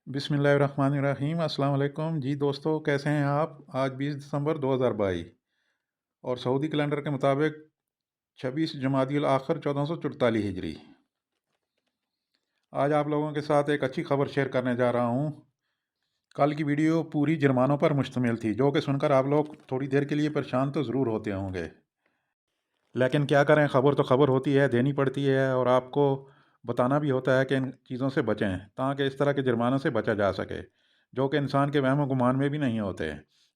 बिस्मिल्लाहिर्रहमानिर्रहीम अस्सलाम वालेकुम जी दोस्तों, कैसे हैं आप? आज 20 दिसंबर 2022 और सऊदी कैलेंडर के मुताबिक 26 जमादियुल आखिर 1444 हिजरी। आज आप लोगों के साथ एक अच्छी खबर शेयर करने जा रहा हूँ। कल की वीडियो पूरी जुर्मानों पर मुश्तमिल थी, जो कि सुनकर आप लोग थोड़ी देर के लिए परेशान तो ज़रूर होते होंगे, लेकिन क्या करें, खबर तो खबर होती है, देनी पड़ती है और आपको बताना भी होता है कि इन चीज़ों से बचें ताकि इस तरह के जुर्मानों से बचा जा सके, जो कि इंसान के वहम गुमान में भी नहीं होते।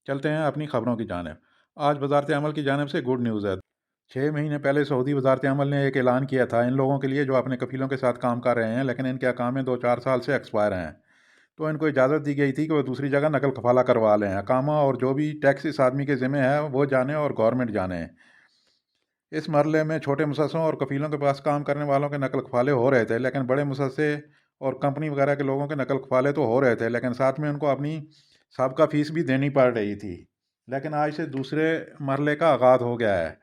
चलते हैं अपनी खबरों की जानिब। आज वजारत अमल की जानिब से गुड न्यूज़ है। 6 महीने पहले सऊदी वजारत अमल ने एक ऐलान किया था इन लोगों के लिए जो अपने कफ़ीलों के साथ काम कर रहे हैं, लेकिन इनके अकामे 2-4 साल से एक्सपायर हैं, तो इनको इजाज़त दी गई थी कि वो दूसरी जगह नकल कफाला करवा लें। अकामा और जो भी टैक्स इस आदमी के ज़िम्मे है वो जाने और गवर्नमेंट जाने। इस मरले में छोटे मुसस्सों और कफ़ीलों के पास काम करने वालों के नकल खफाले हो रहे थे, लेकिन बड़े मुसस्से और कंपनी वगैरह के लोगों के नकल खफाले तो हो रहे थे, लेकिन साथ में उनको अपनी साबिक़ा फ़ीस भी देनी पड़ रही थी। लेकिन आज से दूसरे मरले का आगाज़ हो गया है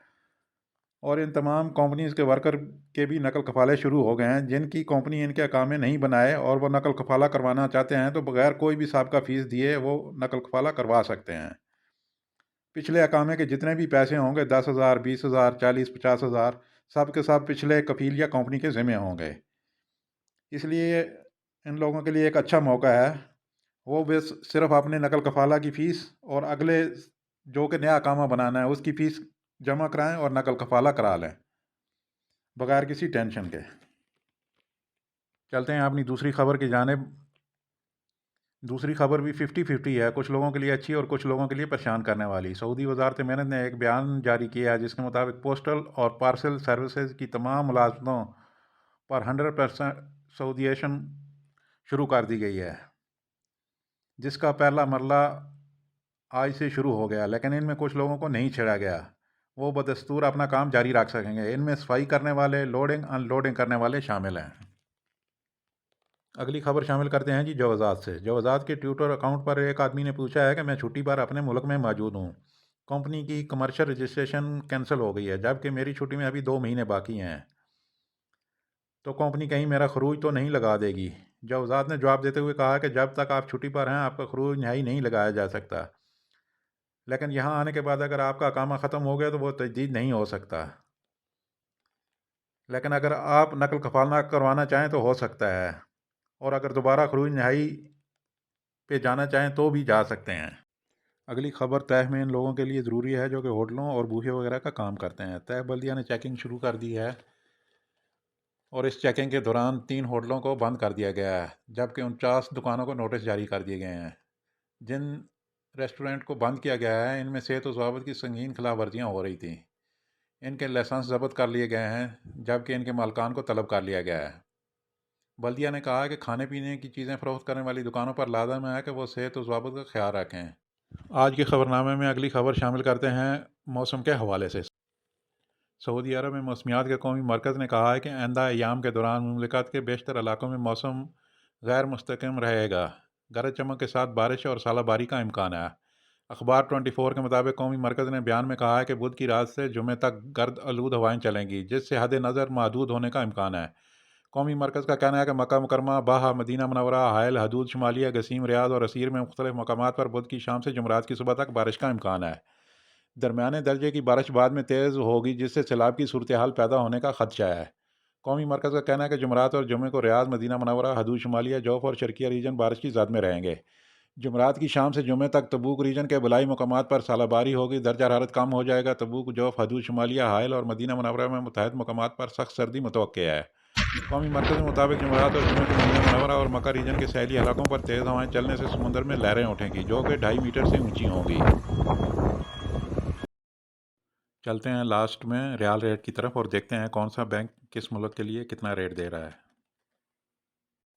और इन तमाम कंपनीज़ के वर्कर के भी नकल खफाले शुरू हो गए हैं। जिनकी कंपनी इनके अकामे नहीं बनाए और वो नकल खफाला करवाना चाहते हैं, तो बगैर कोई भी साबिक़ा फ़ीस दिए वो नकल खफाला करवा सकते हैं। पिछले अकामे के जितने भी पैसे होंगे 10,000, 20,000, 40, 50,000, सब के सब पिछले कफ़ील या कंपनी के ज़िम्मे होंगे। इसलिए इन लोगों के लिए एक अच्छा मौका है। वो बस सिर्फ़ अपने नकल कफ़ाला की फ़ीस और अगले जो कि नया अकामा बनाना है उसकी फ़ीस जमा कराएँ और नकल कफ़ाला करा लें, बगैर किसी टेंशन के। चलते हैं अपनी दूसरी खबर की जानिब। दूसरी खबर भी 50-50 है, कुछ लोगों के लिए अच्छी और कुछ लोगों के लिए परेशान करने वाली। सऊदी वजारत मेहनत ने एक बयान जारी किया है जिसके मुताबिक पोस्टल और पार्सल सर्विसेज की तमाम मुलाजमतों पर 100% सऊदीएशन शुरू कर दी गई है, जिसका पहला मरला आज से शुरू हो गया, लेकिन इनमें कुछ लोगों को नहीं छेड़ा गया। वो बदस्तूर अपना काम जारी रख सकेंगे। इनमें सफाई करने वाले, लोडिंग अनलोडिंग करने वाले शामिल हैं। अगली खबर शामिल करते हैं जी जवाज़ात से। जवाज़ात के ट्विटर अकाउंट पर एक आदमी ने पूछा है कि मैं छुट्टी पर अपने मुल्क में मौजूद हूँ। कंपनी की कमर्शियल रजिस्ट्रेशन कैंसिल हो गई है, जबकि मेरी छुट्टी में अभी 2 महीने बाकी हैं, तो कंपनी कहीं मेरा खरूज तो नहीं लगा देगी। जवाज़ात ने जवाब देते हुए कहा कि जब तक आप छुट्टी पर हैं आपका खरूज नहाई नहीं लगाया जा सकता, लेकिन यहाँ आने के बाद अगर आपका अकामा ख़त्म हो गया तो वो तजदीद नहीं हो सकता। लेकिन अगर आप नकल कफाला करवाना चाहें तो हो सकता है, और अगर दोबारा खरूज नहाई पे जाना चाहें तो भी जा सकते हैं। अगली खबर तह में इन लोगों के लिए ज़रूरी है जो कि होटलों और बूफे वगैरह का काम करते हैं। तह बल्दिया ने चेकिंग शुरू कर दी है और इस चेकिंग के दौरान 3 होटलों को बंद कर दिया गया है, जबकि 49 दुकानों को नोटिस जारी कर दिए गए हैं। जिन रेस्टोरेंट को बंद किया गया है इनमें सेहत और ज़वाबत की संगीन खिलाफ वर्जियाँ हो रही थीं। इनके लाइसेंस जब्त कर लिए गए हैं, जबकि इनके मालकान को तलब कर लिया गया है। बल्दिया ने कहा है कि खाने पीने की चीज़ें फ़रोख्त करने वाली दुकानों पर लाज़िम है कि वो सेहत और ज़वाबत का ख्याल रखें। आज के खबरनामे में अगली खबर शामिल करते हैं मौसम के हवाले से। सऊदी अरब में मौसमियात के कौमी मरकज़ ने कहा है कि आइंदा अयाम के दौरान मुमलिकत के बेशतर इलाकों में मौसम गैर मुस्तकिम रहेगा। गरज चमक के साथ बारिश और सालाबारी का इम्कान है। अखबार 24 के मुताबिक कौमी मरकज़ ने बयान में कहा है कि बुध की रात से जुमे तक गर्द आलूद हवाएं चलेंगी, जिससे हद नज़र महदूद होने का इम्कान है। कौमी मरकज़ का कहना है कि मक्का मुकरमा, बाहा, मदीना मुनव्वरा, हायल, हदूद शुमालिया, गसीम, रियाद और असीर में मुख्तलिफ मकामात पर बुध की शाम से जुमरात की सुबह तक बारिश का इम्कान है। दरमियाने दर्जे की बारिश बाद में तेज़ होगी, जिससे सैलाब की सूरत हाल पैदा होने का खदशा है। कौमी मरकज़ का कहना है कि जुमरात और जुमे को रियाद, मदीना मुनव्वरा, हदूद शुमालिया, जौफ और शर्किया रीजन बारिश की जद में रहेंगे। जुमरात की शाम से जुमे तक तबूक रीजन के बलाई मकामात पर सालाबारी होगी, दर्जा हरारत कम हो जाएगा। तबूक, जौफ, हदूद शुमालिया, हायल और मदीना मुनव्वरा में मुतहद मकामात पर सख्त सर्दी मुतवक्के है। कौमी मरकज़ के मुताबिक जुमेरात और जुमे को मदीना मुनव्वरा और मक्का रीजन के सैली इलाकों पर तेज़ हवाएं चलने से समुंदर में लहरें उठेंगी, जो कि 2.5 मीटर से ऊंची होंगी। चलते हैं लास्ट में रियाल रेट की तरफ और देखते हैं कौन सा बैंक किस मुल्क के लिए कितना रेट दे रहा है।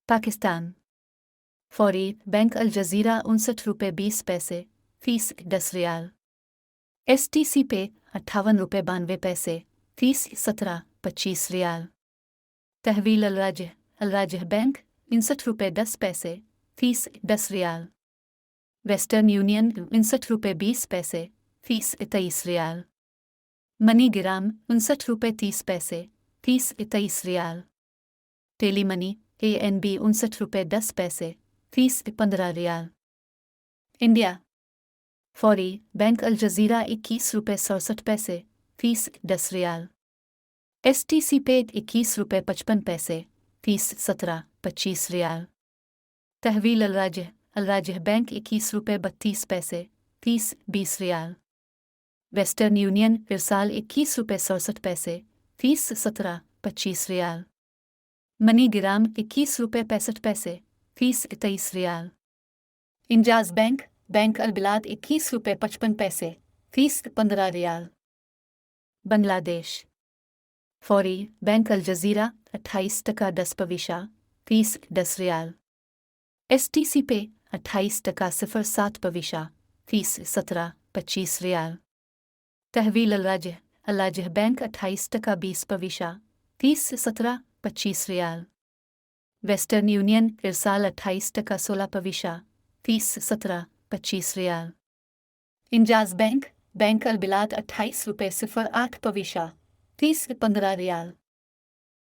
पाकिस्तान फौरी बैंक अल जज़ीरा 59 रुपये 20 पैसे फीस 10 रियाल। STC पे 58 रुपये 92 पैसे फीस 17.25 रियाल। तहवील अल राजह बैंक 59 रुपये 10 पैसे फीस 10 रियाल। वेस्टर्न यूनियन 59 रुपये 20 पैसे फीस 23 रियाल। मनी ग्राम 59 रुपये 30 पैसे फीस 23 रियाल। टेली मनी ANB 59 रुपये 10 पैसे फीस 15 रियाल। इंडिया फौरी बैंक अल जजीरा 21 रुपये 67 पैसे, फीस 10 रियाल। STC पे 21 रुपये 55 पैसे, फीस 17-25 रियाल। तहवील अलराजह बैंक 21 रुपये 32 पैसे, फीस 20 रियाल। वेस्टर्न यूनियन इरसाल 21 रुपये 67 पैसे, फीस 17-25 रियाल। मनी गिराम 21 रुपये 65 पैसे, फीस 23 रियाल। इंजाज बैंक अलबिलाद 21 रुपये 55 पैसे, फीस 15 रियाल। बांग्लादेश फौरी बैंक अल जजीरा 28 टका 10 पविशा, फीस 10 रियाल। STC पे 28 टका 07 पविशा, फीस 17-25 रियाल। तहवील अलराजह बैंक 28 टका 20 पविशा, फीस 17-25 रियाल। वेस्टर्न यूनियन इरसाल 28 टका 16 पविशा, फीस 17-25 रियाल। इंजाज बैंक अलबिलाद 28 रुपये 08 पविशा, फीस 15 रियाल।